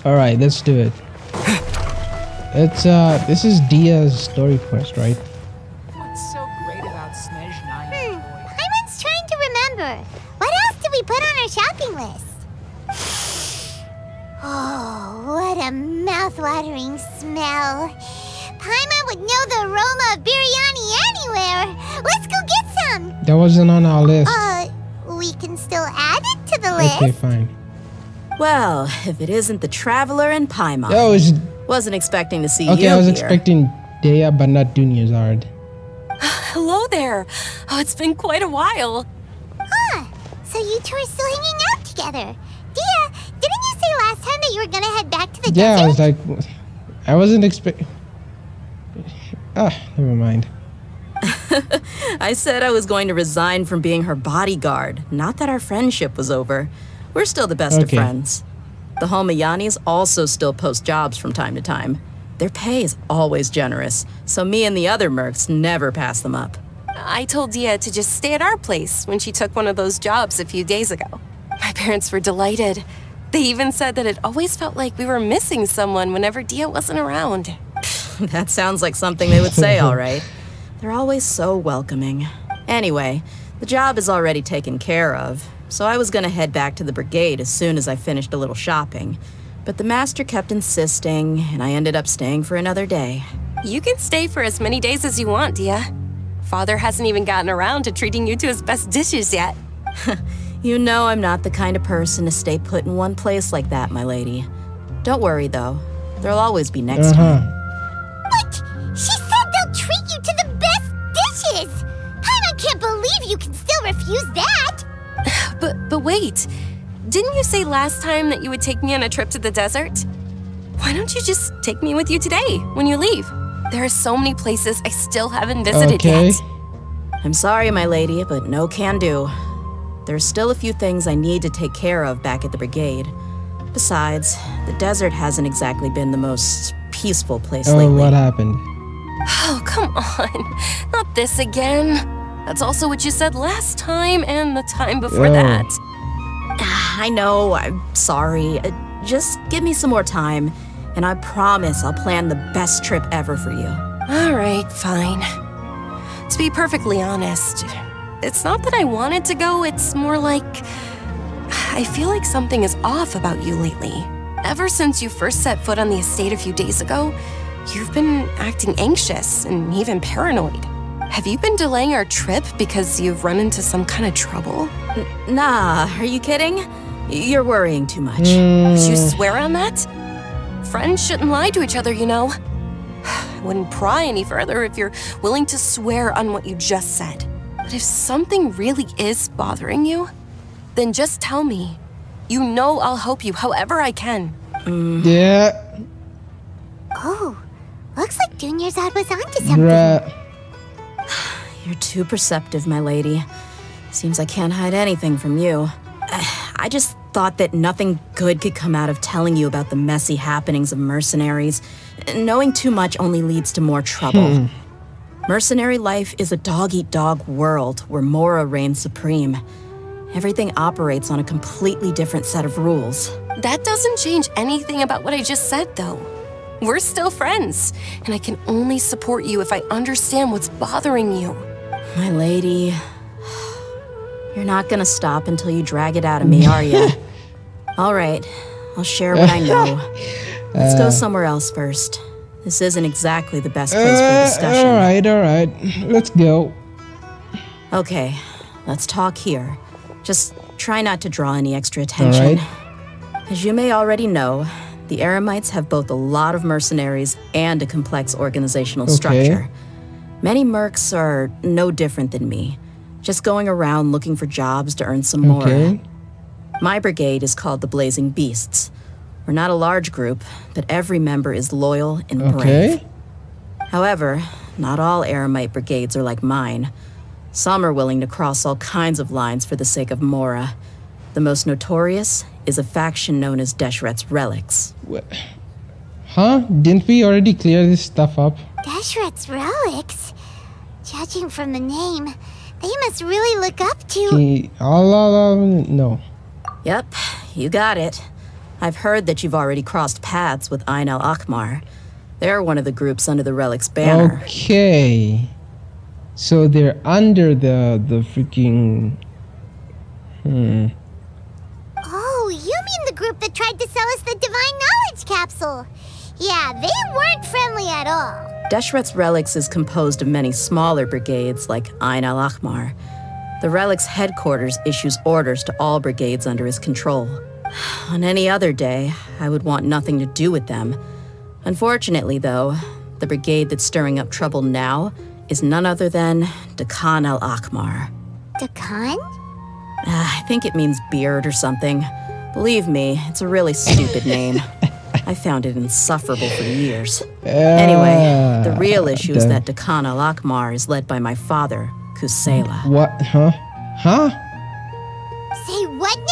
Alright, let's do it. It's this is Dehya's story quest, right? What's so great about Snezhnaya, boy? Paimon's trying to remember. What else did we put on our shopping list? Oh, what a mouth-watering smell. Paimon would know the aroma of biryani anywhere. Let's go get some. That wasn't on our list. We can still add it to the list. Okay, fine. Well, if it isn't the Traveler and Paimon. Yo, it's, Wasn't expecting to see you okay, I was here. expecting Dehya, but not Dunyarzad. Hello there. Oh, it's been quite a while. So you two are still hanging out together. Dehya, didn't you say last time that you were gonna head back to the Yeah, I was desert? like, I wasn't expecting. Never mind. I said I was going to resign from being her bodyguard, not that our friendship was over. We're still the best of Okay. friends. The Halmayanis also still post jobs from time to time. Their pay is always generous, so me and the other mercs never pass them up. I told Dehya to just stay at our place when she took one of those jobs a few days ago. My parents were delighted. They even said that it always felt like we were missing someone whenever Dehya wasn't around. That sounds like something they would say, all right. They're always so welcoming. Anyway, the job is already taken care of, so I was gonna head back to the brigade as soon as I finished a little shopping. But the master kept insisting, and I ended up staying for another day. You can stay for as many days as you want, Dehya. Father hasn't even gotten around to treating you to his best dishes yet. You know I'm not the kind of person to stay put in one place like that, my lady. Don't worry, though. There'll always be next time. What? She said they'll treat you to the best dishes. Paimon can't believe you can still refuse that. But wait, didn't you say last time that you would take me on a trip to the desert? Why don't you just take me with you today when you leave? There are so many places I still haven't visited Okay. yet. I'm sorry, my lady, but no can do. There's still a few things I need to take care of back at the brigade. Besides, the desert hasn't exactly been the most peaceful place Oh, lately. what happened? Oh, come on. Not this again. That's also what you said last time and the time before Oh. that. I know, I'm sorry. Just give me some more time, and I promise I'll plan the best trip ever for you. All right, fine. To be perfectly honest, it's not that I wanted to go, it's more like I feel like something is off about you lately. Ever since you first set foot on the estate a few days ago, you've been acting anxious and even paranoid. Have you been delaying our trip because you've run into some kind of trouble? Nah, are you kidding? You're worrying too much. Would you swear on that? Friends shouldn't lie to each other, you know. I wouldn't pry any further if you're willing to swear on what you just said. But if something really is bothering you, then just tell me. You know I'll help you however I can. Yeah, Oh, looks like Dunyarzad was onto something. bruh. You're too perceptive, my lady. Seems I can't hide anything from you. I just thought that nothing good could come out of telling you about the messy happenings of mercenaries. Knowing too much only leads to more trouble. Mercenary life is a dog-eat-dog world where Mora reigns supreme. Everything operates on a completely different set of rules. That doesn't change anything about what I just said, though. We're still friends, and I can only support you if I understand what's bothering you. My lady, you're not gonna stop until you drag it out of me, are ya? All right, I'll share what I know. Let's go somewhere else first. This isn't exactly the best place for discussion. All right. Let's go. Okay, let's talk here. Just try not to draw any extra attention. Alright. As you may already know, the Eremites have both a lot of mercenaries and a complex organizational structure. Many mercs are no different than me, just going around looking for jobs to earn some more. Okay. My brigade is called the Blazing Beasts. We're not a large group, but every member is loyal and brave. Okay. However, not all Eremite brigades are like mine. Some are willing to cross all kinds of lines for the sake of Mora. The most notorious is a faction known as Deshret's Relics. What? Huh? Didn't we already clear this stuff up? Deshret's relics? Judging from the name, they must really look up to... No. Yep, you got it. I've heard that you've already crossed paths with Ain al-Akmar. They're one of the groups under the Relic's banner. Okay. So they're under the freaking... Oh, you mean the group that tried to sell us the Divine Knowledge Capsule? Yeah, they weren't friendly at all. Deshret's Relics is composed of many smaller brigades like Ain al-Akmar. The Relic's headquarters issues orders to all brigades under his control. On any other day, I would want nothing to do with them. Unfortunately, though, the brigade that's stirring up trouble now is none other than Dehya al-Akmar. Dakan? I think it means beard or something. Believe me, it's a really stupid name. I found it insufferable for years. Anyway, the real issue is that Dehya al-Akmar is led by my father, Kusela. What? Huh? Huh? Say what now?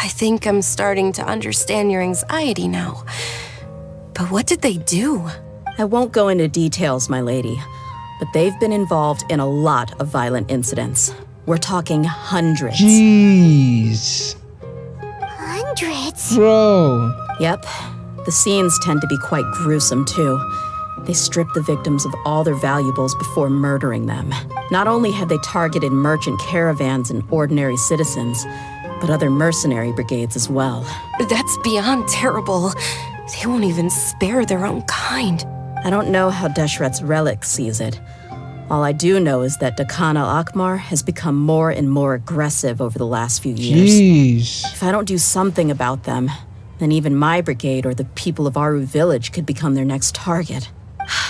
I think I'm starting to understand your anxiety now. But what did they do? I won't go into details, my lady, but they've been involved in a lot of violent incidents. We're talking hundreds. Jeez. Hundreds? Bro. Yep. The scenes tend to be quite gruesome, too. They strip the victims of all their valuables before murdering them. Not only have they targeted merchant caravans and ordinary citizens, but other mercenary brigades as well. That's beyond terrible. They won't even spare their own kind. I don't know how Deshret's Relic sees it. All I do know is that Dehya al-Akmar has become more and more aggressive over the last few years. Jeez. If I don't do something about them, then even my brigade or the people of Aru village could become their next target.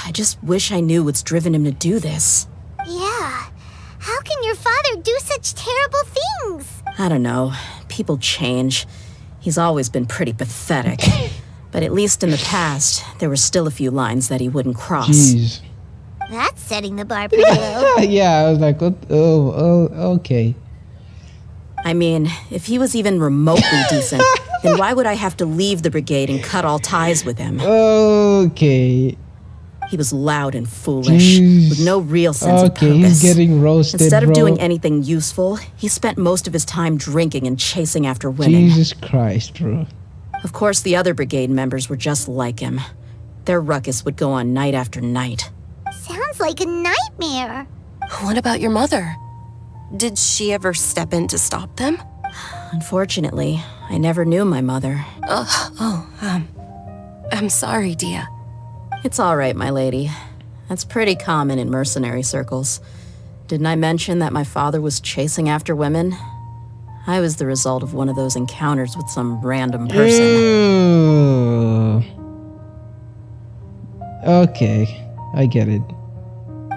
I just wish I knew what's driven him to do this. Yeah. How can your father do such terrible things? I don't know. People change. He's always been pretty pathetic. But at least in the past, there were still a few lines that he wouldn't cross. Jeez. That's setting the bar pretty low. Yeah, I was like, oh, okay. I mean, if he was even remotely decent, then why would I have to leave the brigade and cut all ties with him? Okay. He was loud and foolish, Jeez. with no real sense of Okay, purpose. he's getting roasted, Instead of bro. doing anything useful, he spent most of his time drinking and chasing after women. Jesus Christ, bro. Of course, the other brigade members were just like him. Their ruckus would go on night after night. Sounds like a nightmare. What about your mother? Did she ever step in to stop them? Unfortunately, I never knew my mother. I'm sorry, Dehya. It's all right, my lady. That's pretty common in mercenary circles. Didn't I mention that my father was chasing after women? I was the result of one of those encounters with some random person. Ew. Okay, I get it.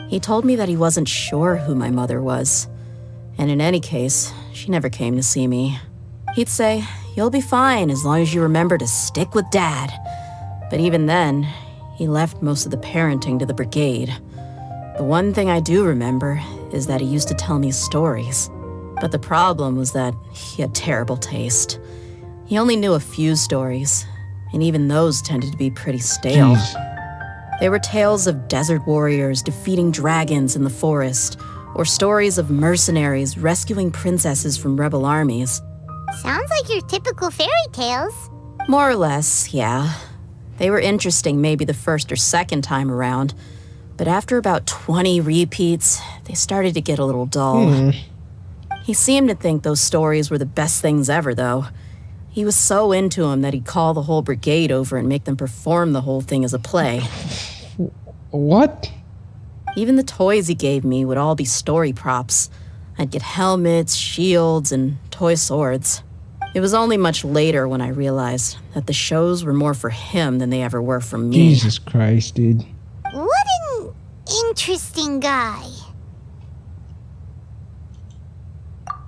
He told me that he wasn't sure who my mother was. And in any case, she never came to see me. He'd say, "You'll be fine as long as you remember to stick with Dad." But even then, he left most of the parenting to the brigade. The one thing I do remember is that he used to tell me stories. But the problem was that he had terrible taste. He only knew a few stories, and even those tended to be pretty stale. Jeez. They were tales of desert warriors defeating dragons in the forest, or stories of mercenaries rescuing princesses from rebel armies. Sounds like your typical fairy tales. More or less, yeah. They were interesting maybe the first or second time around, but after about 20 repeats, they started to get a little dull. He seemed to think those stories were the best things ever, though. He was so into them that he'd call the whole brigade over and make them perform the whole thing as a play. What? Even the toys he gave me would all be story props. I'd get helmets, shields, and toy swords. It was only much later when I realized that the shows were more for him than they ever were for me. Jesus Christ, dude. What an interesting guy.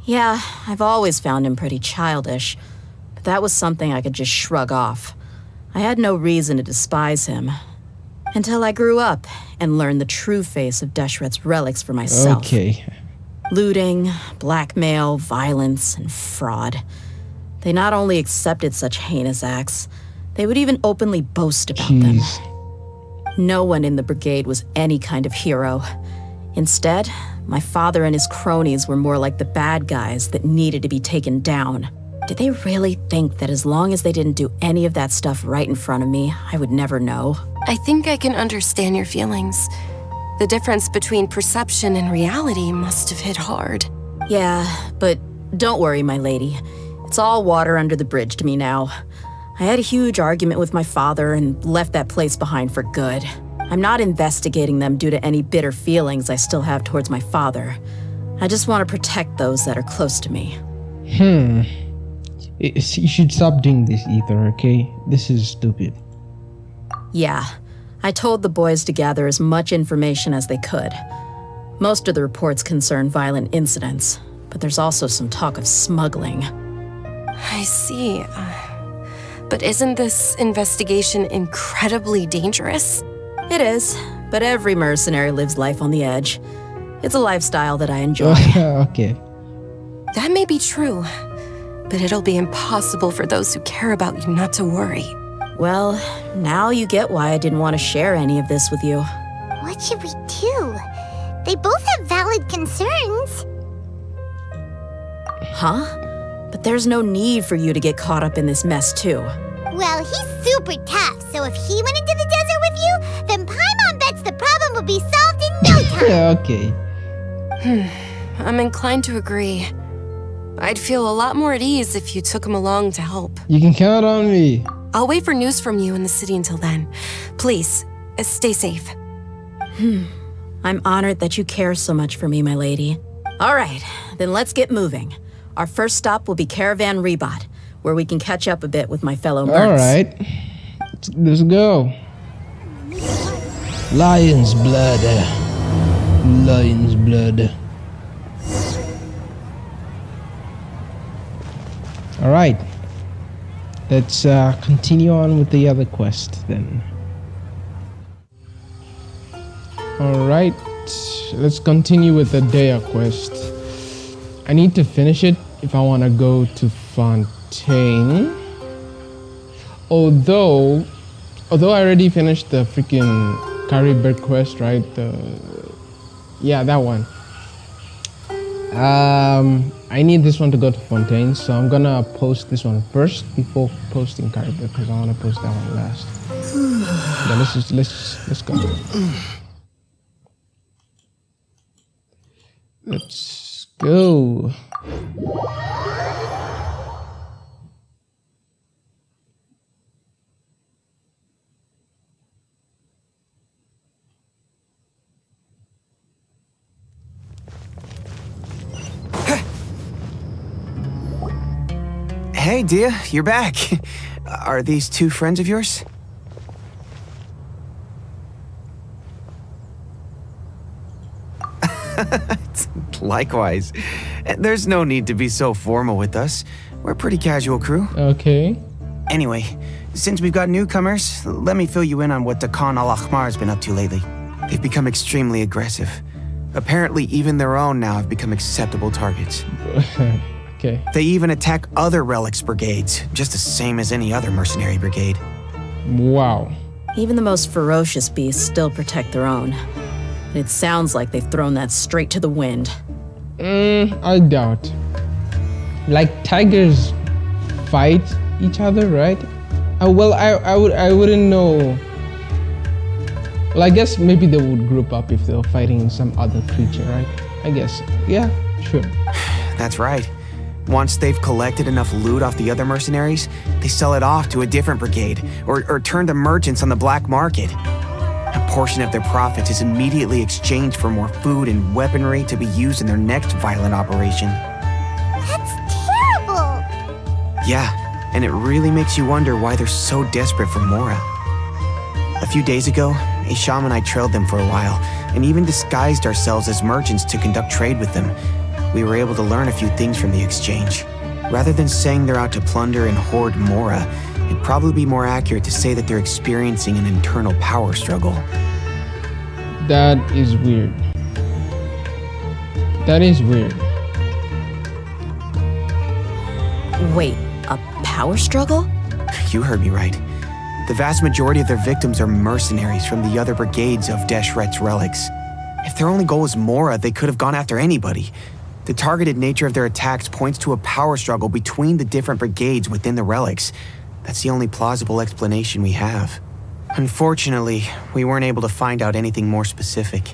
Yeah, I've always found him pretty childish, but that was something I could just shrug off. I had no reason to despise him. Until I grew up and learned the true face of Deshret's relics for myself. Okay. Looting, blackmail, violence, and fraud. They not only accepted such heinous acts, they would even openly boast about them. Jeez. No one in the brigade was any kind of hero. Instead, my father and his cronies were more like the bad guys that needed to be taken down. Did they really think that as long as they didn't do any of that stuff right in front of me, I would never know? I think I can understand your feelings. The difference between perception and reality must have hit hard. Yeah, but don't worry, my lady. It's all water under the bridge to me now. I had a huge argument with my father and left that place behind for good. I'm not investigating them due to any bitter feelings I still have towards my father. I just want to protect those that are close to me. You should stop doing this, Ether, okay? This is stupid. Yeah, I told the boys to gather as much information as they could. Most of the reports concern violent incidents, but there's also some talk of smuggling. I see. But isn't this investigation incredibly dangerous? It is, but every mercenary lives life on the edge. It's a lifestyle that I enjoy. Okay. That may be true, but it'll be impossible for those who care about you not to worry. Well, now you get why I didn't want to share any of this with you. What should we do? They both have valid concerns. Huh? But there's no need for you to get caught up in this mess, too. Well, he's super tough, so if he went into the desert with you, then Paimon bets the problem will be solved in no time. Yeah, okay. I'm inclined to agree. I'd feel a lot more at ease if you took him along to help. You can count on me. I'll wait for news from you in the city until then. Please, stay safe. I'm honored that you care so much for me, my lady. All right, then let's get moving. Our first stop will be Caravan Rebot, where we can catch up a bit with my fellow mercs. All right. Let's go. Lion's blood. Lion's blood. All right. Let's continue on with the other quest then. All right. Let's continue with the Dehya quest. I need to finish it if I want to go to Fontaine. Although I already finished the freaking Caribert quest, right? Yeah, that one. I need this one to go to Fontaine, so I'm gonna post this one first before posting Caribert because I want to post that one last. Yeah, let's go. Let's go. Hey, Dehya, you're back. Are these two friends of yours? Likewise. There's no need to be so formal with us. We're a pretty casual crew. Okay. Anyway, since we've got newcomers, let me fill you in on what the Khan al-Ahmar has been up to lately. They've become extremely aggressive. Apparently, even their own now have become acceptable targets. Okay. They even attack other relics brigades, just the same as any other mercenary brigade. Wow. Even the most ferocious beasts still protect their own. And it sounds like they've thrown that straight to the wind. I doubt. Like tigers fight each other, right? Well, I wouldn't know. Well, I guess maybe they would group up if they were fighting some other creature, right? I guess. Yeah, sure. That's right. Once they've collected enough loot off the other mercenaries, they sell it off to a different brigade or turn to merchants on the black market. A portion of their profits is immediately exchanged for more food and weaponry to be used in their next violent operation. That's terrible! Yeah, and it really makes you wonder why they're so desperate for Mora. A few days ago, a shaman and I trailed them for a while, and even disguised ourselves as merchants to conduct trade with them. We were able to learn a few things from the exchange. Rather than saying they're out to plunder and hoard Mora, it'd probably be more accurate to say that they're experiencing an internal power struggle. That is weird. That is weird. Wait, a power struggle? You heard me right. The vast majority of their victims are mercenaries from the other brigades of Deshret's relics. If their only goal was Mora, they could have gone after anybody. The targeted nature of their attacks points to a power struggle between the different brigades within the relics. That's the only plausible explanation we have. Unfortunately, we weren't able to find out anything more specific.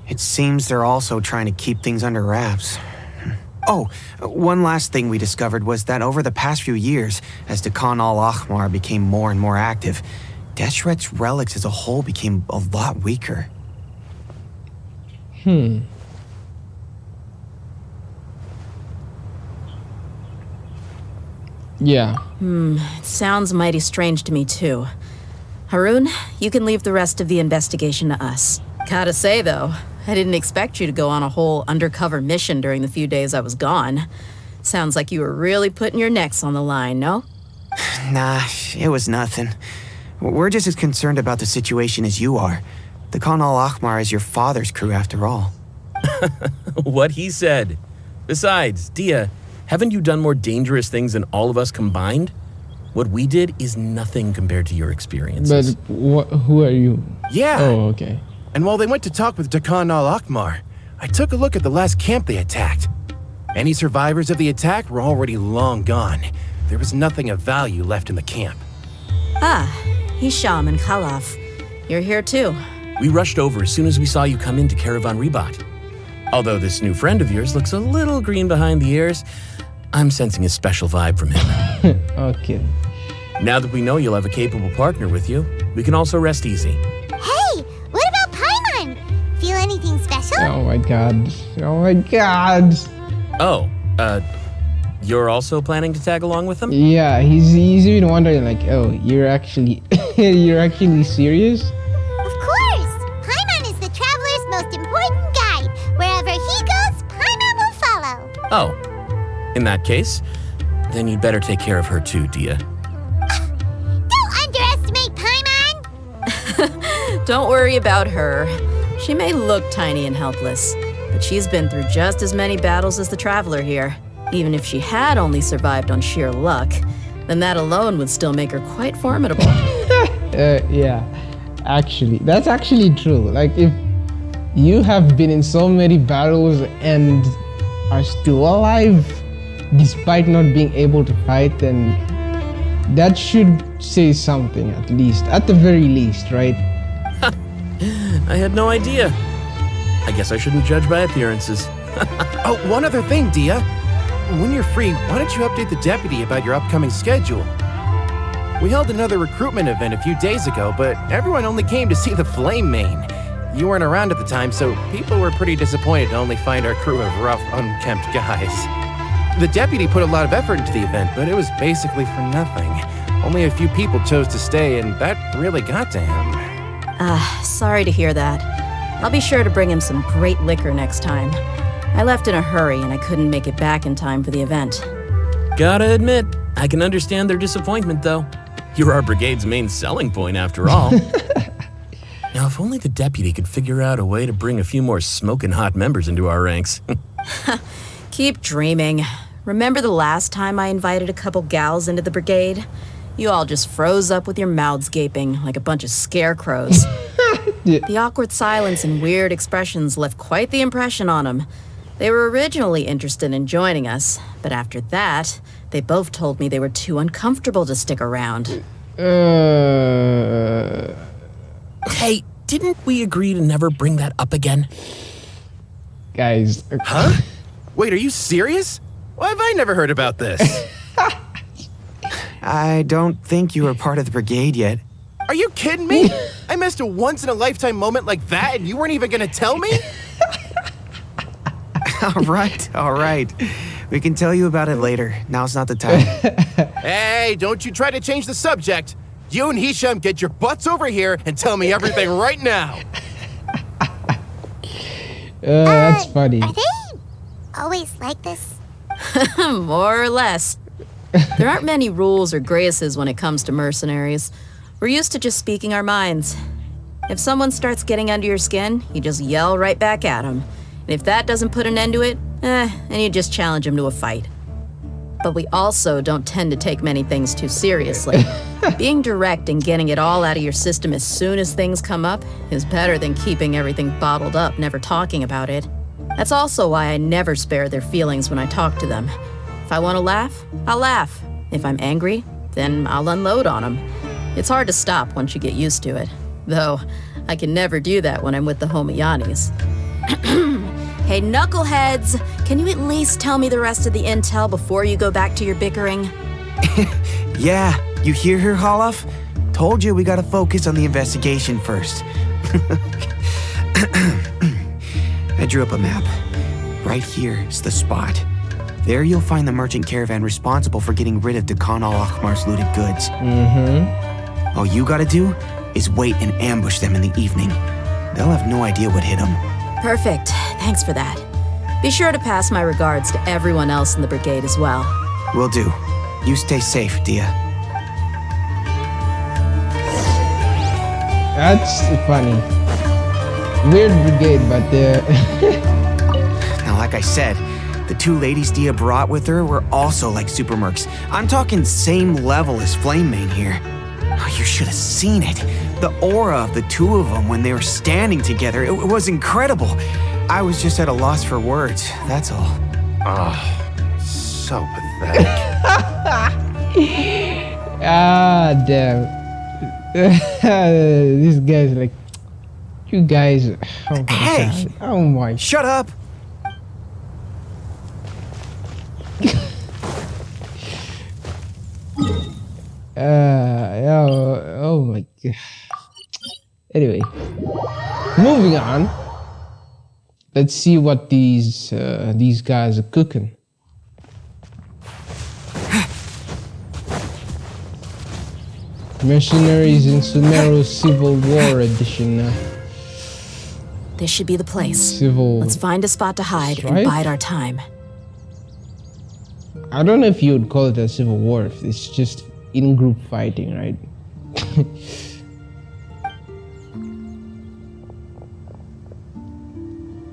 It seems they're also trying to keep things under wraps. Oh, one last thing we discovered was that over the past few years, as Dakan al-Ahmar became more and more active, Deshret's relics as a whole became a lot weaker. Yeah. It sounds mighty strange to me, too. Haroon, you can leave the rest of the investigation to us. Gotta say, though, I didn't expect you to go on a whole undercover mission during the few days I was gone. Sounds like you were really putting your necks on the line, no? Nah, it was nothing. We're just as concerned about the situation as you are. The Khan al-Ahmar is your father's crew after all. What he said. Besides, Dehya, haven't you done more dangerous things than all of us combined? What we did is nothing compared to your experiences. But who are you? Yeah. Oh, okay. And while they went to talk with Dakan al-Ahmar, I took a look at the last camp they attacked. Any survivors of the attack were already long gone. There was nothing of value left in the camp. Ah, Hisham and Khalaf. You're here too. We rushed over as soon as we saw you come into Caravan Ribat. Although this new friend of yours looks a little green behind the ears, I'm sensing a special vibe from him. Okay. Now that we know you'll have a capable partner with you, we can also rest easy. Hey, what about Paimon? Feel anything special? Oh my god. Oh my god. Oh, you're also planning to tag along with them? Yeah, he's even wondering like, oh, you're actually serious? Of course! Paimon is the traveler's most important guide. Wherever he goes, Paimon will follow. Oh, in that case, then you'd better take care of her too, Dehya. Don't underestimate Paimon! Don't worry about her. She may look tiny and helpless, but she's been through just as many battles as the traveler here. Even if she had only survived on sheer luck, then that alone would still make her quite formidable. Yeah. Actually, that's actually true. Like, if you have been in so many battles and are still alive, despite not being able to fight, then that should say something, at the very least, right? I had no idea. I guess I shouldn't judge by appearances. Oh, one other thing, Dehya. When you're free, why don't you update the deputy about your upcoming schedule? We held another recruitment event a few days ago, but everyone only came to see the Flame Main. You weren't around at the time, so people were pretty disappointed to only find our crew of rough, unkempt guys. The deputy put a lot of effort into the event, but it was basically for nothing. Only a few people chose to stay, and that really got to him. Sorry to hear that. I'll be sure to bring him some great liquor next time. I left in a hurry and I couldn't make it back in time for the event. Gotta admit, I can understand their disappointment though. You're our brigade's main selling point after all. Now, if only the deputy could figure out a way to bring a few more smoking hot members into our ranks. Keep dreaming. Remember the last time I invited a couple gals into the brigade? You all just froze up with your mouths gaping like a bunch of scarecrows. Yeah. The awkward silence and weird expressions left quite the impression on them. They were originally interested in joining us, but after that, they both told me they were too uncomfortable to stick around. Hey, didn't we agree to never bring that up again? Guys. Huh? Wait, are you serious? Why have I never heard about this? I don't think you were part of the brigade yet. Are you kidding me? I missed a once-in-a-lifetime moment like that and you weren't even gonna tell me? All right. We can tell you about it later. Now's not the time. Hey, don't you try to change the subject. You and Hisham get your butts over here and tell me everything right now. That's funny. Are they always like this? More or less. There aren't many rules or graces when it comes to mercenaries. We're used to just speaking our minds. If someone starts getting under your skin, you just yell right back at them. And if that doesn't put an end to it, then you just challenge them to a fight. But we also don't tend to take many things too seriously. Being direct and getting it all out of your system as soon as things come up is better than keeping everything bottled up, never talking about it. That's also why I never spare their feelings when I talk to them. If I want to laugh, I'll laugh. If I'm angry, then I'll unload on them. It's hard to stop once you get used to it. Though, I can never do that when I'm with the Homiyanis. Hey, knuckleheads! Can you at least tell me the rest of the intel before you go back to your bickering? Yeah, you hear her, Holloff? Told you we gotta focus on the investigation first. I drew up a map. Right here is the spot. There you'll find the merchant caravan responsible for getting rid of Khan al-Ahmar's looted goods. All you gotta do is wait and ambush them in the evening. They'll have no idea what hit them. Perfect. Thanks for that. Be sure to pass my regards to everyone else in the brigade as well. Will do. You stay safe, Dehya. That's funny. Weird brigade, but Now, like I said, the two ladies Dehya brought with her were also like super mercs. I'm talking same level as Flamemane here. Oh, you should have seen it. The aura of the two of them when they were standing together, it was incredible. I was just at a loss for words, that's all. So pathetic. ah, damn. These guys, like, you guys. Oh my Hey! God. Oh my. Shut up! Oh my God. Anyway, moving on. Let's see what these guys are cooking. Mercenaries in Sumeru Civil War Edition. This should be the place. Civil. Let's find a spot to hide and Strife? bide our time. I don't know if you would call it a civil war. If it's just in-group fighting, right?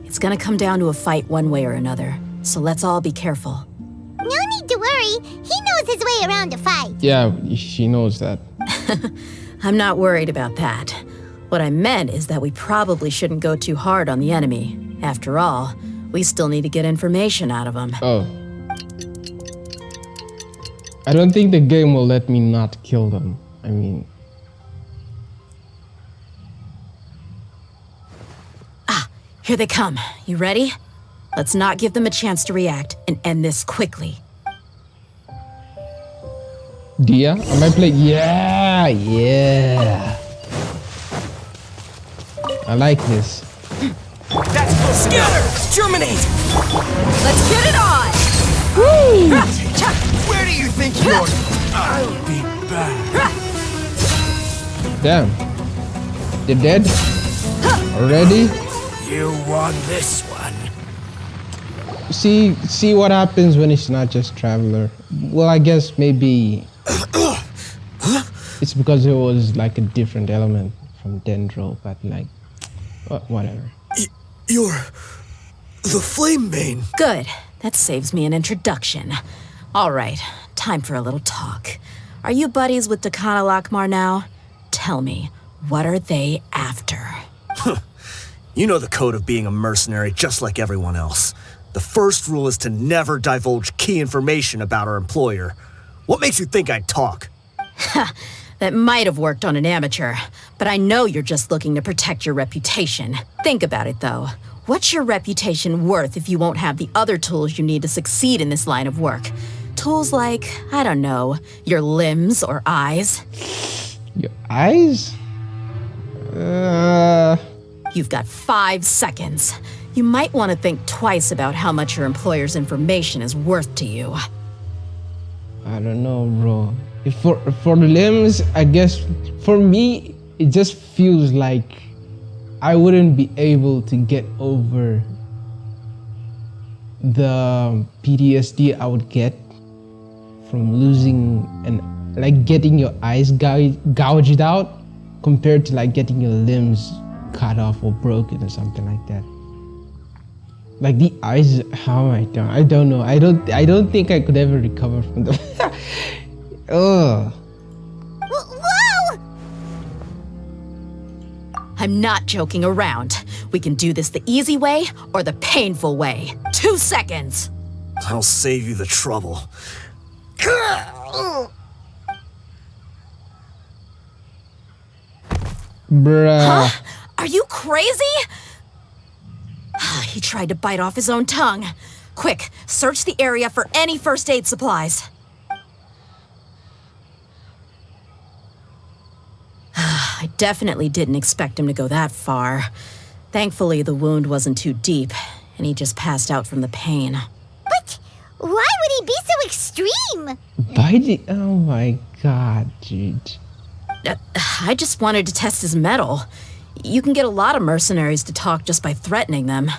It's gonna come down to a fight one way or another, so let's all be careful. No need to worry. He knows his way around a fight. Yeah, she knows that. I'm not worried about that. What I meant is that we probably shouldn't go too hard on the enemy. After all, we still need to get information out of them. Oh. I don't think the game will let me not kill them. I mean... Here they come. You ready? Let's not give them a chance to react and end this quickly. Dehya? Am I playing? Yeah! Yeah! I like this. That's close. Scatter! Germinate! Let's get it on! Where do you think you're... I'll be back. Damn. They're dead? Already? You won this one. See what happens when it's not just Traveler. Well, I guess maybe it's because it was like a different element from Dendro, but like, whatever. You're... the Flamemane. Good. That saves me an introduction. All right, time for a little talk. Are you buddies with Khan al-Ahmar now? Tell me, what are they after? You know the code of being a mercenary just like everyone else. The first rule is to never divulge key information about our employer. What makes you think I'd talk? That might have worked on an amateur, but I know you're just looking to protect your reputation. Think about it, though. What's your reputation worth if you won't have the other tools you need to succeed in this line of work? Tools like, I don't know, your limbs or eyes? Your eyes? You've got 5 seconds. You might want to think twice about how much your employer's information is worth to you. I don't know, bro. If for the limbs, I guess for me, it just feels like I wouldn't be able to get over the PTSD I would get from losing and like getting your eyes gouged out compared to like getting your limbs cut off or broken or something like that. Like the eyes, how I don't know. I don't think I could ever recover from them. Ugh. Whoa! I'm not joking around. We can do this the easy way or the painful way. 2 seconds. I'll save you the trouble. Bruh. Huh? Are you crazy? He tried to bite off his own tongue. Quick, search the area for any first aid supplies. I definitely didn't expect him to go that far. Thankfully, the wound wasn't too deep, and he just passed out from the pain. But why would he be so extreme? Biting? Oh my god, dude. I just wanted to test his mettle. You can get a lot of mercenaries to talk just by threatening them.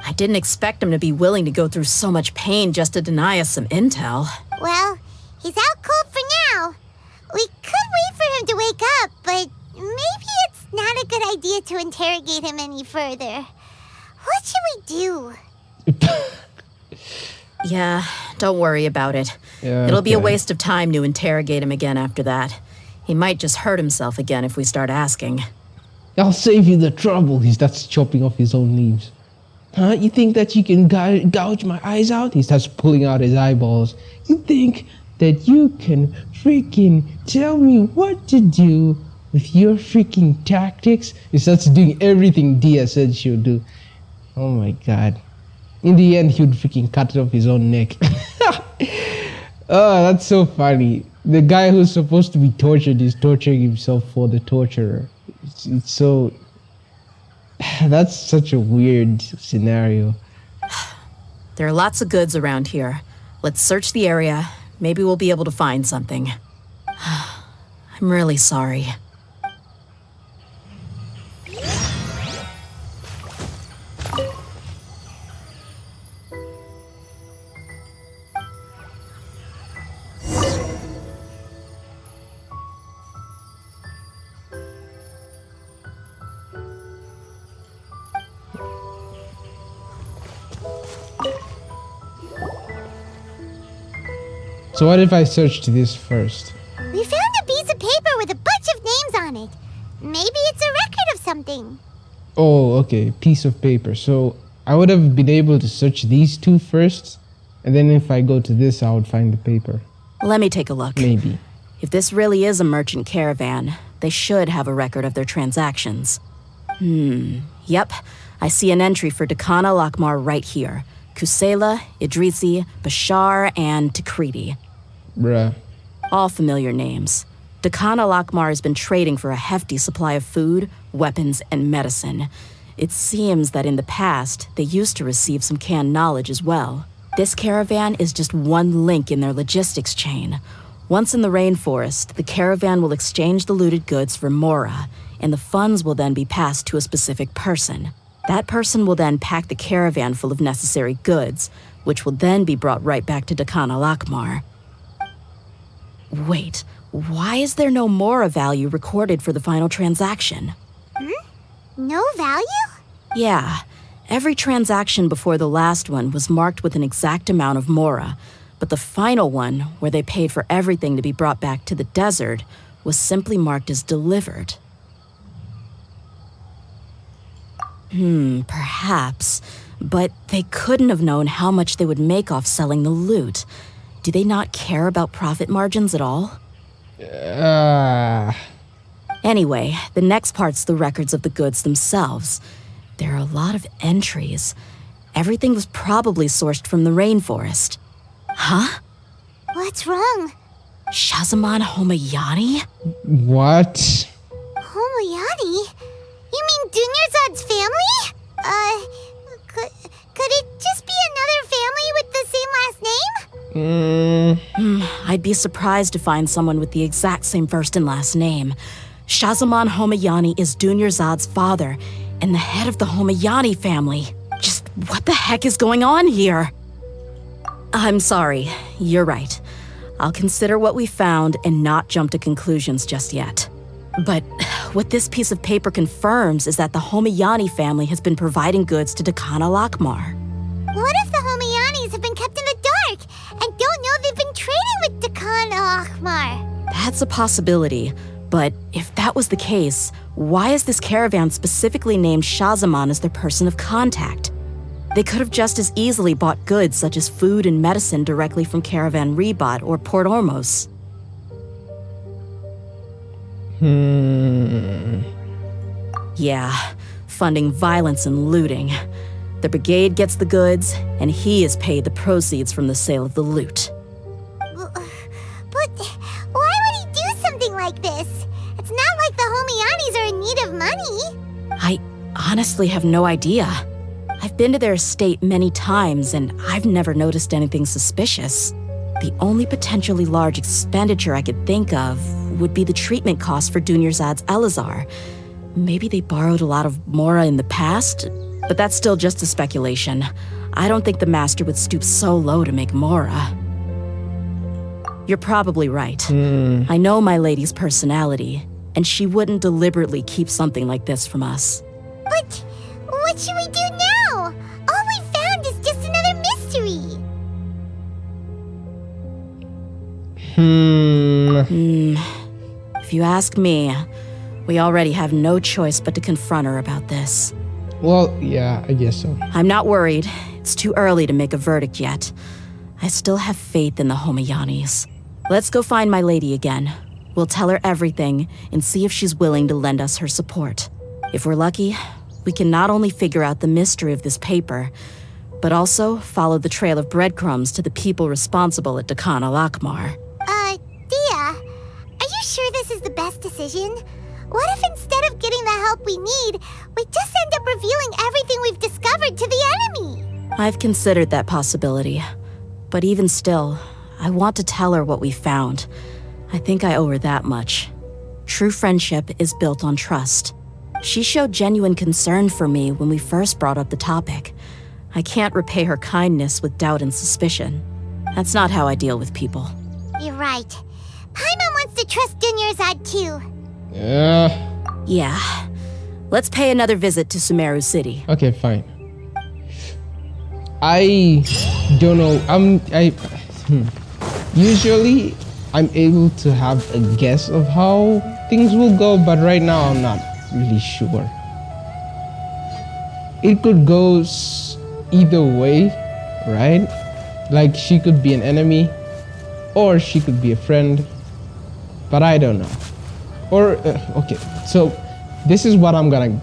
I didn't expect him to be willing to go through so much pain just to deny us some intel. Well, he's out cold for now. We could wait for him to wake up, but maybe it's not a good idea to interrogate him any further. What should we do? Yeah, don't worry about it. Yeah, It'll be a okay. waste of time to interrogate him again after that. He might just hurt himself again if we start asking. I'll save you the trouble. He starts chopping off his own leaves. Huh? You think that you can gouge my eyes out? He starts pulling out his eyeballs. You think that you can freaking tell me what to do with your freaking tactics? He starts doing everything Dehya said she would do. Oh my god. In the end, he would freaking cut off his own neck. Oh, that's so funny. The guy who's supposed to be tortured is torturing himself for the torturer. It's so... That's such a weird scenario. There are lots of goods around here. Let's search the area. Maybe we'll be able to find something. I'm really sorry. So what if I searched this first? We found a piece of paper with a bunch of names on it. Maybe it's a record of something. Oh, okay, piece of paper. So I would have been able to search these two first, and then if I go to this, I would find the paper. Let me take a look. Maybe. If this really is a merchant caravan, they should have a record of their transactions. Yep. I see an entry for Dakana Lakmar right here. Kusela, Idrisi, Bashar, and Takriti. Bruh. All familiar names. Dakana Lakmar has been trading for a hefty supply of food, weapons, and medicine. It seems that in the past, they used to receive some canned knowledge as well. This caravan is just one link in their logistics chain. Once in the rainforest, the caravan will exchange the looted goods for Mora, and the funds will then be passed to a specific person. That person will then pack the caravan full of necessary goods, which will then be brought right back to Dakana Lakmar. Wait, why is there no Mora value recorded for the final transaction? No value? Yeah, every transaction before the last one was marked with an exact amount of Mora, but the final one, where they paid for everything to be brought back to the desert, was simply marked as delivered. Perhaps. But they couldn't have known how much they would make off selling the loot. Do they not care about profit margins at all? Anyway, the next part's the records of the goods themselves. There are a lot of entries. Everything was probably sourced from the rainforest. Huh? What's wrong? Shahzaman Homayani? What? Homayani? You mean Dunyarzad's family? Could it just be another family with the same last name? I'd be surprised to find someone with the exact same first and last name. Shahzaman Homayani is Dunyarzad's father and the head of the Homayani family. Just what the heck is going on here? I'm sorry, you're right. I'll consider what we found and not jump to conclusions just yet. But what this piece of paper confirms is that the Homayani family has been providing goods to Dakana Lakmar. What if the Homayanis have been kept in the dark and don't know they've been trading with Dakana Lakmar? That's a possibility, but if that was the case, Why is this caravan specifically named Shazamon as their person of contact? They could have just as easily bought goods such as food and medicine directly from Caravan Rebot or Port Ormos. Yeah, funding violence and looting. The brigade gets the goods, and he is paid the proceeds from the sale of the loot. But why would he do something like this? It's not like the Homianis are in need of money. I honestly have no idea. I've been to their estate many times, and I've never noticed anything suspicious. The only potentially large expenditure I could think of would be the treatment costs for Dunyarzad's Elazar. Maybe they borrowed a lot of Mora in the past, but that's still just a speculation. I don't think the Master would stoop so low to make Mora. You're probably right. I know my lady's personality, and she wouldn't deliberately keep something like this from us. But what should we do now? All we found is just another mystery. If you ask me, we already have no choice but to confront her about this. Well, yeah, I guess so. I'm not worried. It's too early to make a verdict yet. I still have faith in the Homiyanis. Let's go find my lady again. We'll tell her everything and see if she's willing to lend us her support. If we're lucky, we can not only figure out the mystery of this paper, but also follow the trail of breadcrumbs to the people responsible at Dakan al-Akmar. Dehya, are you sure this is the best decision? What if instead of getting the help we need, we just end up revealing everything we've discovered to the enemy? I've considered that possibility. But even still, I want to tell her what we found. I think I owe her that much. True friendship is built on trust. She showed genuine concern for me when we first brought up the topic. I can't repay her kindness with doubt and suspicion. That's not how I deal with people. You're right. Paimon wants to trust Dunyarzad too. Yeah. Let's pay another visit to Sumeru City. Okay, fine. I don't know. Usually, I'm able to have a guess of how things will go, but right now I'm not really sure. It could go either way, right? Like she could be an enemy, or she could be a friend, but I don't know. Or okay, so this is what I'm gonna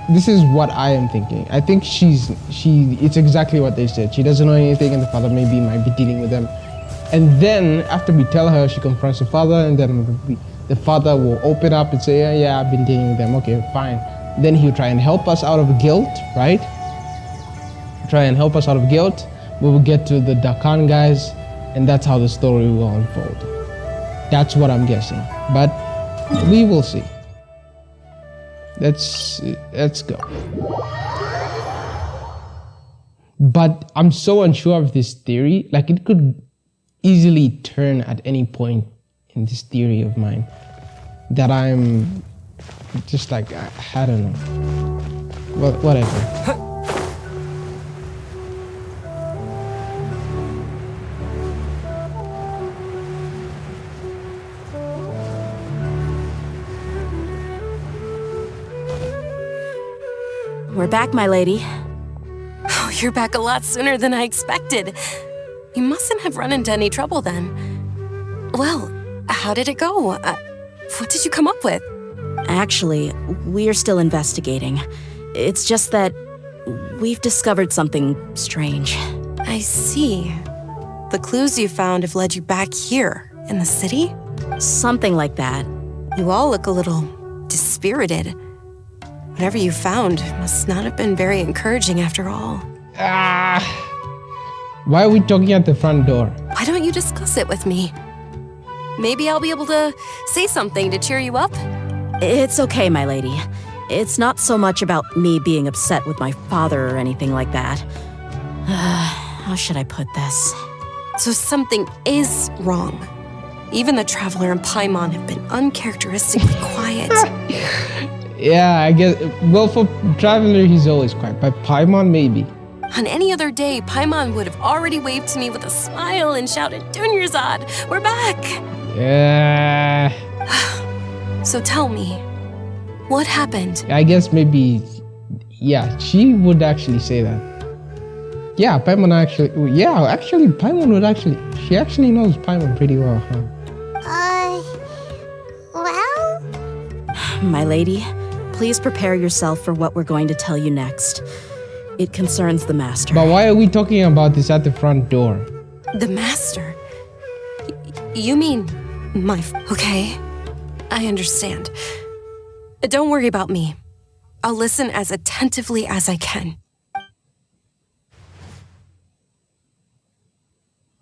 this is what I am thinking. I think it's exactly what they said. She doesn't know anything, and the father maybe might be dealing with them. And then after we tell her, she confronts the father, and then the father will open up and say, yeah, I've been dealing with them. Okay, fine. Then he'll try and help us out of guilt, right? Try and help us out of guilt. We will get to the Dakan guys, and that's how the story will unfold. That's what I'm guessing, but we will see. Let's go. But I'm so unsure of this theory. Like, it could easily turn at any point in this theory of mine that I'm just like, I don't know. Well, whatever. We're back, my lady. Oh, you're back a lot sooner than I expected. You mustn't have run into any trouble then. Well, how did it go? What did you come up with? Actually, we're still investigating. It's just that we've discovered something strange. I see. The clues you found have led you back here, in the city? Something like that. You all look a little dispirited. Whatever you found must not have been very encouraging after all. Why are we talking at the front door? Why don't you discuss it with me? Maybe I'll be able to say something to cheer you up? It's okay, my lady. It's not so much about me being upset with my father or anything like that. How should I put this? So something is wrong. Even the Traveler and Paimon have been uncharacteristically quiet. Yeah, I guess. Well, for Traveler, he's always quiet. But Paimon, maybe. On any other day, Paimon would have already waved to me with a smile and shouted, "Dunyarzad, we're back!" Yeah. So tell me, What happened? I guess maybe, yeah, she would actually say that. Yeah, Paimon actually, Paimon would actually, she actually knows Paimon pretty well, huh? Well? My lady, please prepare yourself for what we're going to tell you next. It concerns the Master. But why are we talking about this at the front door? The Master? You mean okay, I understand. Don't worry about me. I'll listen as attentively as I can.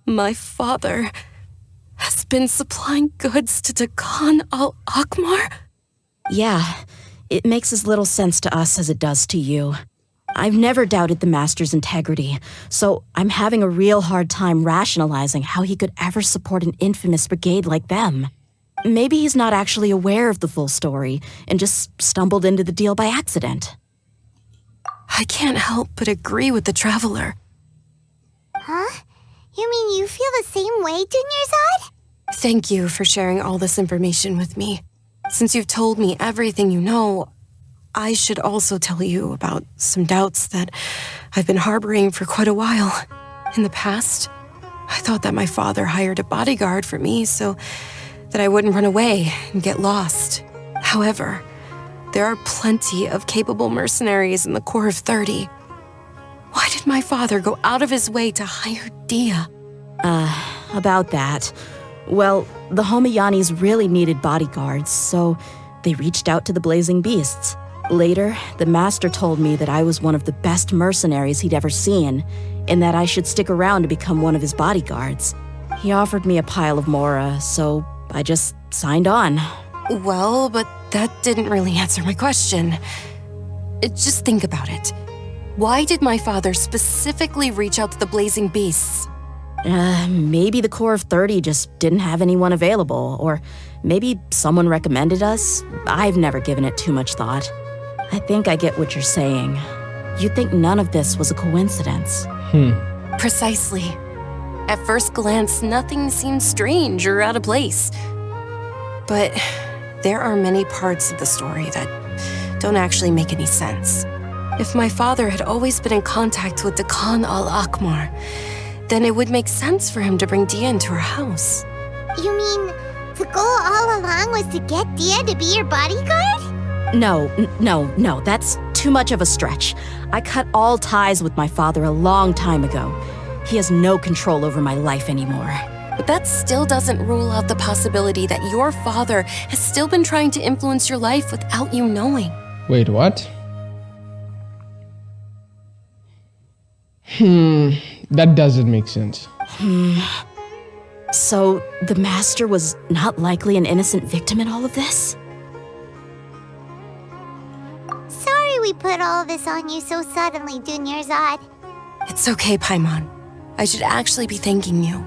My father has been supplying goods to Dakan al-Akmar? Yeah, it makes as little sense to us as it does to you. I've never doubted the Master's integrity, so I'm having a real hard time rationalizing how he could ever support an infamous brigade like them. Maybe he's not actually aware of the full story and just stumbled into the deal by accident. I can't help but agree with the Traveler. Huh? You mean you feel the same way, Dunyarzad? Thank you for sharing all this information with me. Since you've told me everything you know, I should also tell you about some doubts that I've been harboring for quite a while. In the past, I thought that my father hired a bodyguard for me so that I wouldn't run away and get lost. However, there are plenty of capable mercenaries in the Corps of 30. Why did my father go out of his way to hire Dehya? About that. Well, the Homayanis really needed bodyguards, so they reached out to the Blazing Beasts. Later, the Master told me that I was one of the best mercenaries he'd ever seen, and that I should stick around to become one of his bodyguards. He offered me a pile of mora, so I just signed on. Well, but that didn't really answer my question. Just think about it. Why did my father specifically reach out to the Blazing Beasts? Maybe the Corps of 30 just didn't have anyone available, or maybe someone recommended us. I've never given it too much thought. I think I get what you're saying. You'd think none of this was a coincidence. Precisely. At first glance, nothing seems strange or out of place. But there are many parts of the story that don't actually make any sense. If my father had always been in contact with Dakan al-Akmar, then it would make sense for him to bring Dehya into our house. You mean the goal all along was to get Dehya to be your bodyguard? No, that's too much of a stretch. I cut all ties with my father a long time ago. He has no control over my life anymore. But that still doesn't rule out the possibility that your father has still been trying to influence your life without you knowing. Wait, what? That doesn't make sense. So, the Master was not likely an innocent victim in all of this? Sorry we put all this on you so suddenly, Dunyarzad. It's okay, Paimon. I should actually be thanking you.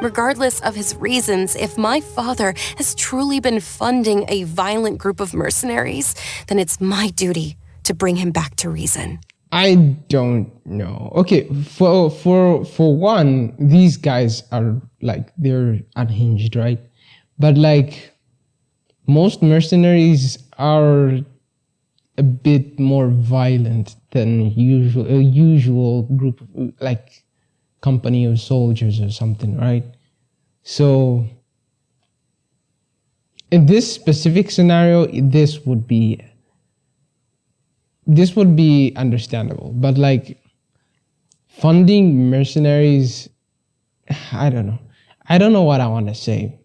Regardless of his reasons, if my father has truly been funding a violent group of mercenaries, then it's my duty to bring him back to reason. I don't know. Okay, for one, these guys are like, they're unhinged, right? But like, most mercenaries are a bit more violent than a usual group, like company of soldiers or something, right? So in this specific scenario, this would be understandable, but like funding mercenaries, I don't know what I want to say.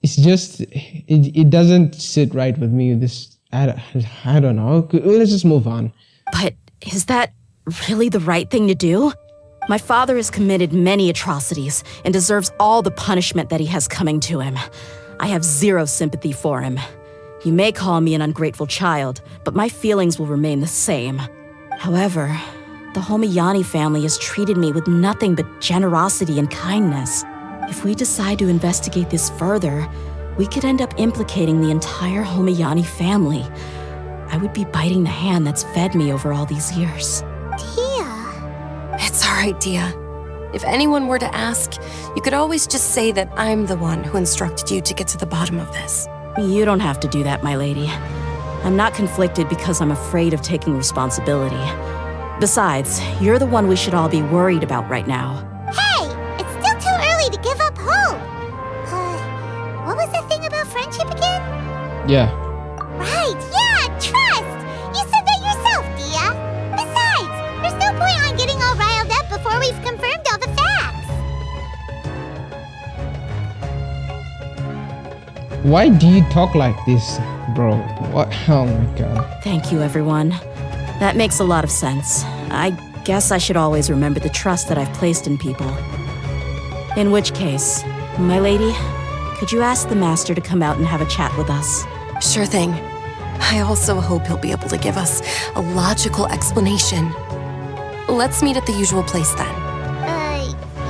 It's just, it doesn't sit right with me. I don't know. Let's just move on. But is that really the right thing to do? My father has committed many atrocities and deserves all the punishment that he has coming to him. I have zero sympathy for him. You may call me an ungrateful child, but my feelings will remain the same. However, the Homayani family has treated me with nothing but generosity and kindness. If we decide to investigate this further, we could end up implicating the entire Homayani family. I would be biting the hand that's fed me over all these years. Dehya. It's all right, Dehya. If anyone were to ask, you could always just say that I'm the one who instructed you to get to the bottom of this. You don't have to do that, my lady. I'm not conflicted because I'm afraid of taking responsibility. Besides, you're the one we should all be worried about right now. Hey, it's still too early to give up hope. What was the thing about friendship again? Yeah. Right, yeah, trust! You said that yourself, Dehya. Besides, there's no point on getting all riled up before we've confirmed all the facts. Why do you talk like this, bro? What? Oh my god. Thank you, everyone. That makes a lot of sense. I guess I should always remember the trust that I've placed in people. In which case, my lady, could you ask the master to come out and have a chat with us? Sure thing. I also hope he'll be able to give us a logical explanation. Let's meet at the usual place then.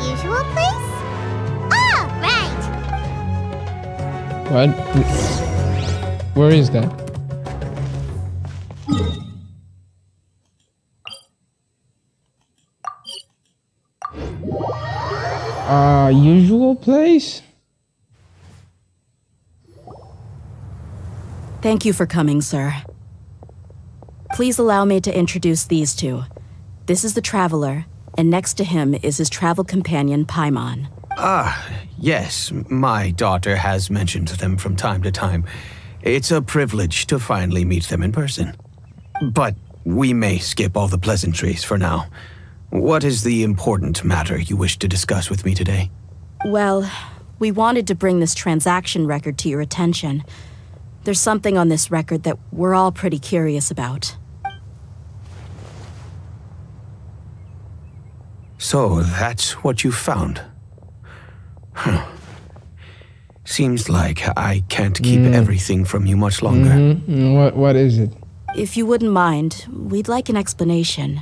Usual place? Oh, right. What? Where is that? Usual place? Thank you for coming, sir. Please allow me to introduce these two. This is the traveler, and next to him is his travel companion, Paimon. Yes, my daughter has mentioned them from time to time. It's a privilege to finally meet them in person. But we may skip all the pleasantries for now. What is the important matter you wish to discuss with me today? Well, we wanted to bring this transaction record to your attention. There's something on this record that we're all pretty curious about. So that's what you found? Huh. Seems like I can't keep everything from you much longer. What is it? If you wouldn't mind, we'd like an explanation.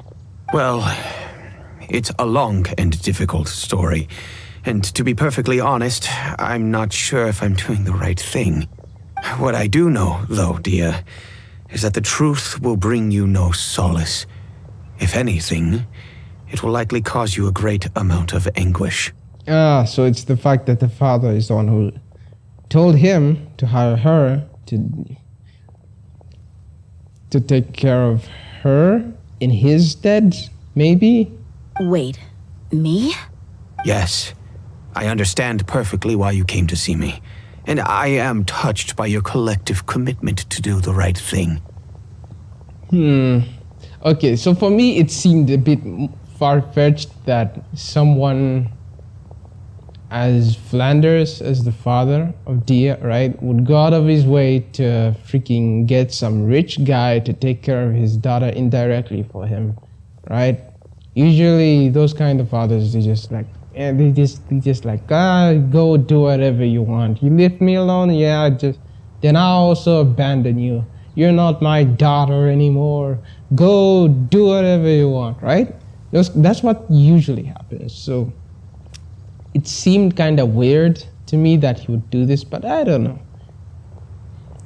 Well, it's a long and difficult story. And to be perfectly honest, I'm not sure if I'm doing the right thing. What I do know, though, Dehya, is that the truth will bring you no solace. If anything, it will likely cause you a great amount of anguish. So it's the fact that the father is the one who told him to hire her to take care of her in his stead, maybe? Wait, me? Yes, I understand perfectly why you came to see me. And I am touched by your collective commitment to do the right thing. Okay, so for me it seemed a bit far-fetched that someone as Flanders, as the father of Dehya, right, would go out of his way to freaking get some rich guy to take care of his daughter indirectly for him, right? Usually those kind of fathers, they just like, they just like, go do whatever you want. You leave me alone, then I'll also abandon you. You're not my daughter anymore. Go do whatever you want, right? That's what usually happens. So it seemed kind of weird to me that he would do this, but I don't know.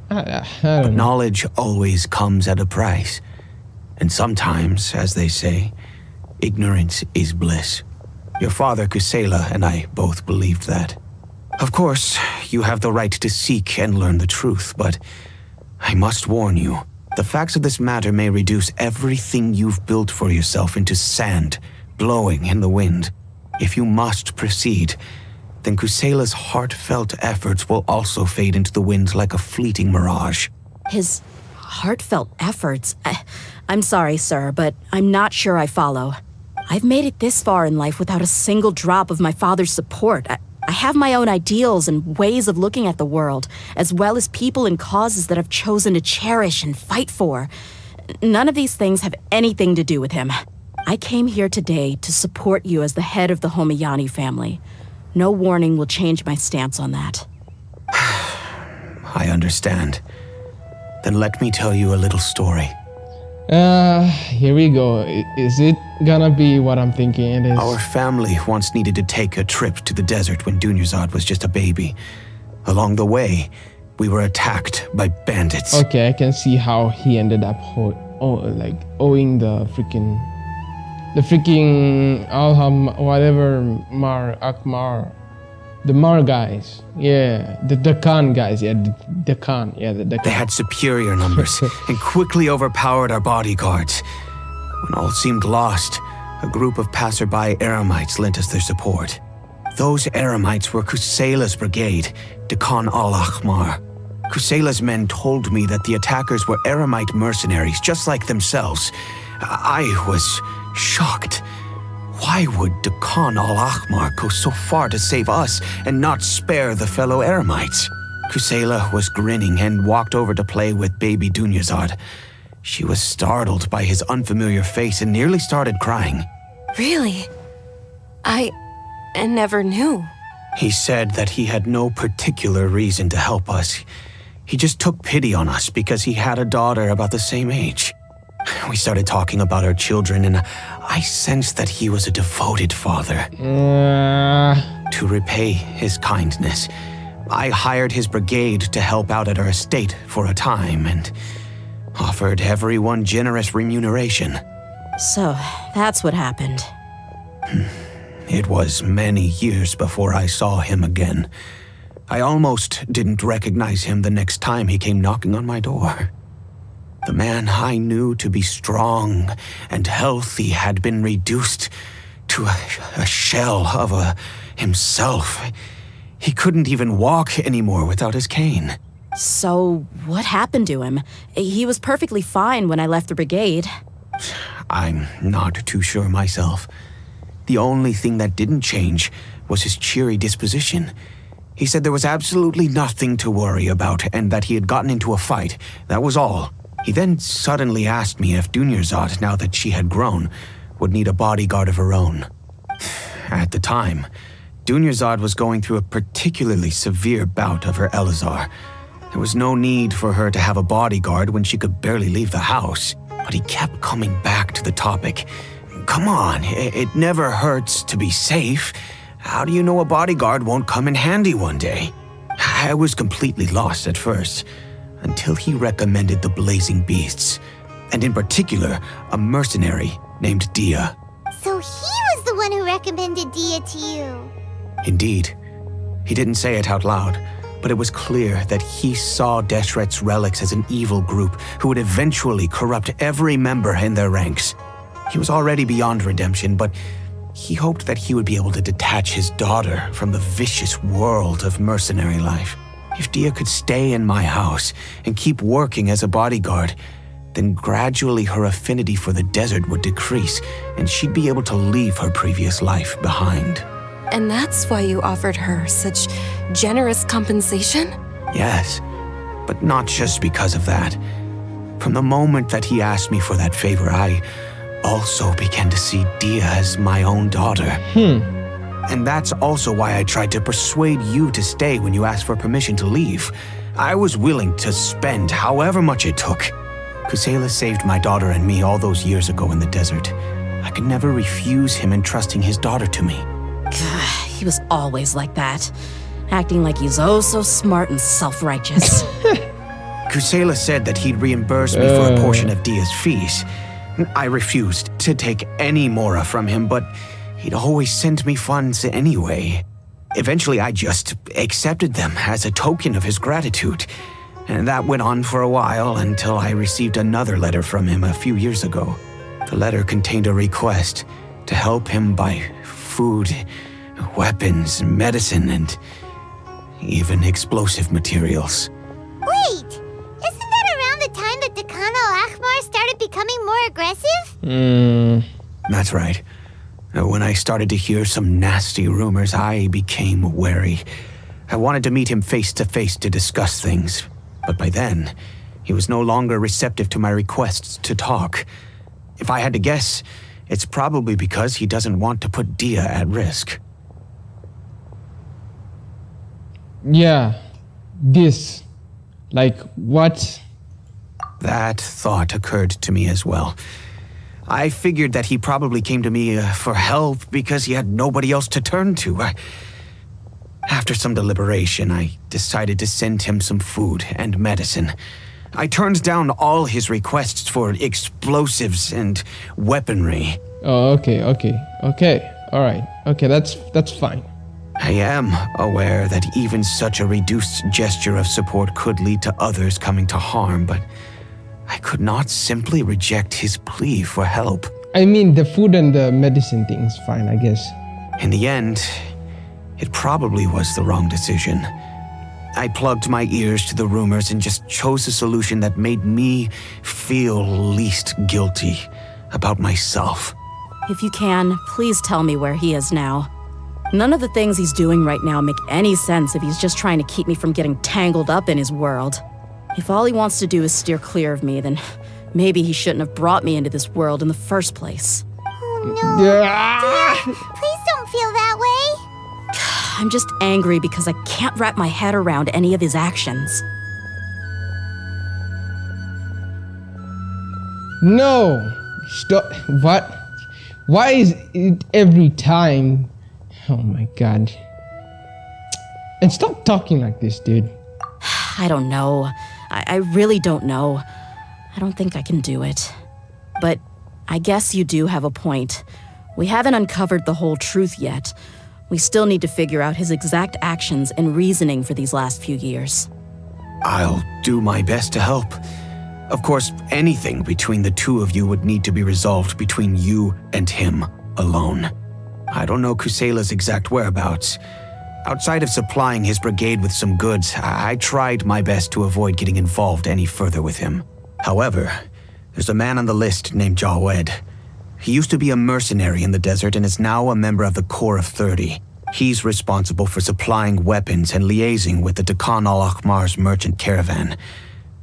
I don't know. Knowledge always comes at a price. And sometimes, as they say, ignorance is bliss. Your father, Kusela, and I both believed that. Of course, you have the right to seek and learn the truth, but I must warn you, the facts of this matter may reduce everything you've built for yourself into sand, blowing in the wind. If you must proceed, then Kusela's heartfelt efforts will also fade into the wind like a fleeting mirage. His heartfelt efforts? I'm sorry, sir, but I'm not sure I follow. I've made it this far in life without a single drop of my father's support. I have my own ideals and ways of looking at the world, as well as people and causes that I've chosen to cherish and fight for. None of these things have anything to do with him. I came here today to support you as the head of the Homayani family. No warning will change my stance on that. I understand. Then let me tell you a little story. Here we go. Is it gonna be what I'm thinking it is? Our family once needed to take a trip to the desert when Dunyarzad was just a baby. Along the way, we were attacked by bandits. Okay, I can see how he ended up owing the freaking Alham, whatever, Akmar, The Mar guys. Yeah. The Dakan guys. Yeah, the Dakan. Yeah, the Dakan. They had superior numbers and quickly overpowered our bodyguards. When all seemed lost, a group of passerby Eremites lent us their support. Those Eremites were Kusela's brigade, Dakan al-Ahmar. Kusela's men told me that the attackers were Eremite mercenaries, just like themselves. I was shocked. Why would Dakan al-Ahmar go so far to save us and not spare the fellow Eremites? Kusela was grinning and walked over to play with baby Dunyazad. She was startled by his unfamiliar face and nearly started crying. Really? I never knew. He said that he had no particular reason to help us. He just took pity on us because he had a daughter about the same age. We started talking about our children, and I sensed that he was a devoted father. To repay his kindness, I hired his brigade to help out at our estate for a time and offered everyone generous remuneration. So, that's what happened. It was many years before I saw him again. I almost didn't recognize him the next time he came knocking on my door. The man I knew to be strong and healthy had been reduced to a shell of himself. He couldn't even walk anymore without his cane. So, what happened to him? He was perfectly fine when I left the brigade. I'm not too sure myself. The only thing that didn't change was his cheery disposition. He said there was absolutely nothing to worry about and that he had gotten into a fight. That was all. He then suddenly asked me if Dunyazad, now that she had grown, would need a bodyguard of her own. At the time, Dunyazad was going through a particularly severe bout of her Elazar. There was no need for her to have a bodyguard when she could barely leave the house. But he kept coming back to the topic. Come on, it never hurts to be safe. How do you know a bodyguard won't come in handy one day? I was completely lost at first, until he recommended the Blazing Beasts, and in particular, a mercenary named Dehya. So he was the one who recommended Dehya to you. Indeed. He didn't say it out loud, but it was clear that he saw Deshret's relics as an evil group who would eventually corrupt every member in their ranks. He was already beyond redemption, but he hoped that he would be able to detach his daughter from the vicious world of mercenary life. If Dehya could stay in my house and keep working as a bodyguard, then gradually her affinity for the desert would decrease and she'd be able to leave her previous life behind. And that's why you offered her such generous compensation? Yes, but not just because of that. From the moment that he asked me for that favor, I also began to see Dehya as my own daughter. And that's also why I tried to persuade you to stay when you asked for permission to leave. I was willing to spend however much it took. Kusela saved my daughter and me all those years ago in the desert. I could never refuse him entrusting his daughter to me. He was always like that, acting like he's oh so smart and self-righteous. Kusela said that he'd reimburse me for a portion of Dehya's fees. I refused to take any Mora from him, but he'd always send me funds anyway. Eventually, I just accepted them as a token of his gratitude. And that went on for a while until I received another letter from him a few years ago. The letter contained a request to help him buy food, weapons, medicine, and even explosive materials. Wait, isn't that around the time that Dakan al-Ahmar started becoming more aggressive? That's right. When I started to hear some nasty rumors, I became wary. I wanted to meet him face to face to discuss things, but by then, he was no longer receptive to my requests to talk. If I had to guess, it's probably because he doesn't want to put Dehya at risk. Yeah. This. Like, what? That thought occurred to me as well. I figured that he probably came to me for help because he had nobody else to turn to. After some deliberation, I decided to send him some food and medicine. I turned down all his requests for explosives and weaponry. Oh, okay. All right. Okay, that's fine. I am aware that even such a reduced gesture of support could lead to others coming to harm, but I could not simply reject his plea for help. I mean, the food and the medicine thing is fine, I guess. In the end, it probably was the wrong decision. I plugged my ears to the rumors and just chose a solution that made me feel least guilty about myself. If you can, please tell me where he is now. None of the things he's doing right now make any sense if he's just trying to keep me from getting tangled up in his world. If all he wants to do is steer clear of me, then maybe he shouldn't have brought me into this world in the first place. Oh no. Please don't feel that way. I'm just angry because I can't wrap my head around any of his actions. No! Stop. What? Why is it every time? Oh my god. And stop talking like this, dude. I don't know. I really don't know. I don't think I can do it. But I guess you do have a point. We haven't uncovered the whole truth yet. We still need to figure out his exact actions and reasoning for these last few years. I'll do my best to help. Of course, anything between the two of you would need to be resolved between you and him alone. I don't know Kusela's exact whereabouts. Outside of supplying his brigade with some goods, I tried my best to avoid getting involved any further with him. However, there's a man on the list named Jawed. He used to be a mercenary in the desert and is now a member of the Corps of 30. He's responsible for supplying weapons and liaising with the Dakan al-Akhmar's merchant caravan.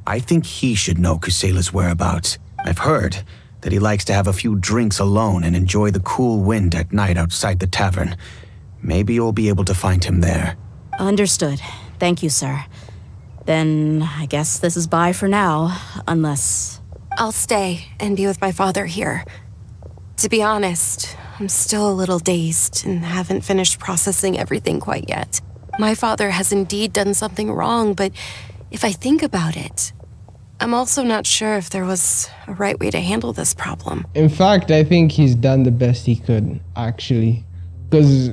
I think he should know Kusela's whereabouts. I've heard that he likes to have a few drinks alone and enjoy the cool wind at night outside the tavern. Maybe you'll be able to find him there. Understood. Thank you, sir. Then I guess this is bye for now, unless... I'll stay and be with my father here. To be honest, I'm still a little dazed and haven't finished processing everything quite yet. My father has indeed done something wrong, but if I think about it, I'm also not sure if there was a right way to handle this problem. In fact, I think he's done the best he could, actually. Because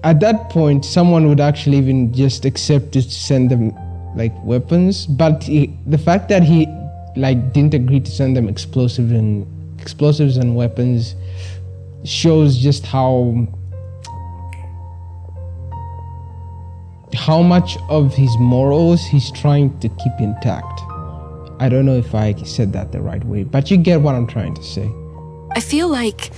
at that point, someone would actually even just accept to send them, like, weapons. But the fact that he, like, didn't agree to send them explosives and weapons shows just how much of his morals he's trying to keep intact. I don't know if I said that the right way, but you get what I'm trying to say. I feel like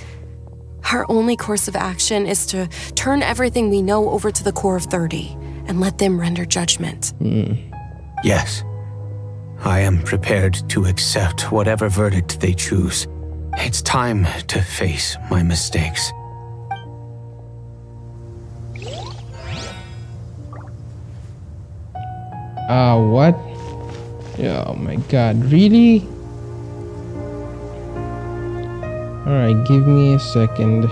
our only course of action is to turn everything we know over to the Corps of 30 and let them render judgment. Yes. I am prepared to accept whatever verdict they choose. It's time to face my mistakes. What? Oh my god, really? Alright, give me a second.